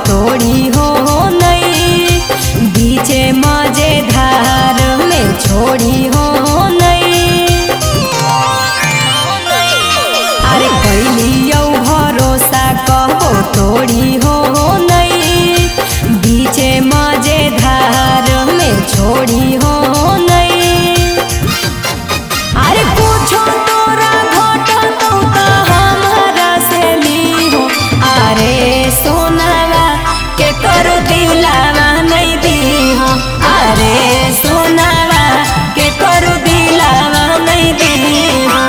तोड़ी हो नहीं, बीचे मजेदार में छोड़ी हो नहीं। अरे कैलियो भरोसा कहो तोड़ी हो नहीं, बीचे मजेदार में छोड़ी हो नहीं। अरे पूछो तोरा घोटा तो हमारा से ली हो, अरे सोनावा के करो दिलावा नहीं दी हो, अरे सोनावा के करो दिलावा नहीं दी हो।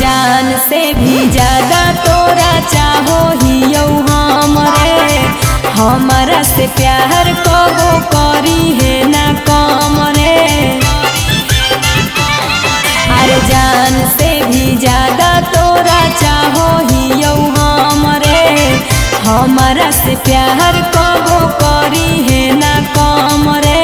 जान से भी ज्यादा तोरा चाहो ही हमरे, हमारा से प्यार कबो करी है ना कम रे। अरे जान से भी ज्यादा तोरा चाहो ही हमरे, हमारा से प्यार कबो करी है ना कम रे।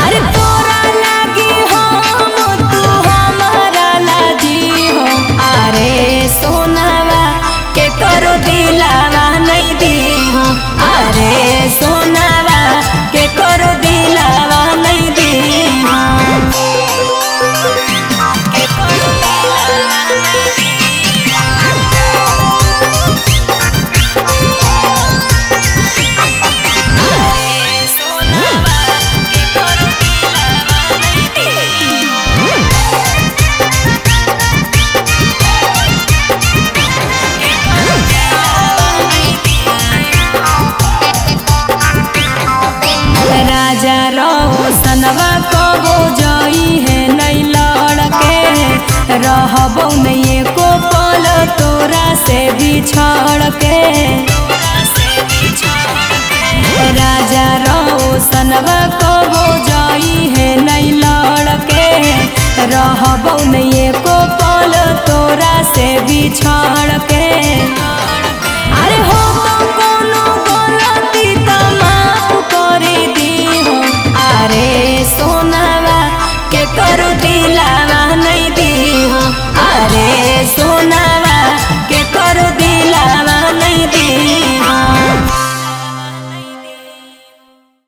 अरे तोरा लागी हम तू हमारा लाजी हो, अरे सोनावा के करो दिलावा नहीं दी हो, अरे सोनावा के करो दिलावा नहीं दी हो। राजा रोशनवा कबो जई है नहीं लड़के, रहबो नहीं एको पल तोरा से बिछड़ के। राजा रोशनवा कबो जई है नहीं लड़के, रहबो नहीं एको पल तोरा से बिछड़ के। अरे हो तो कोनो गलती त माफ करे दी हो, अरे सोनावा के करो दिलावा नहीं दी हो, अरे सोना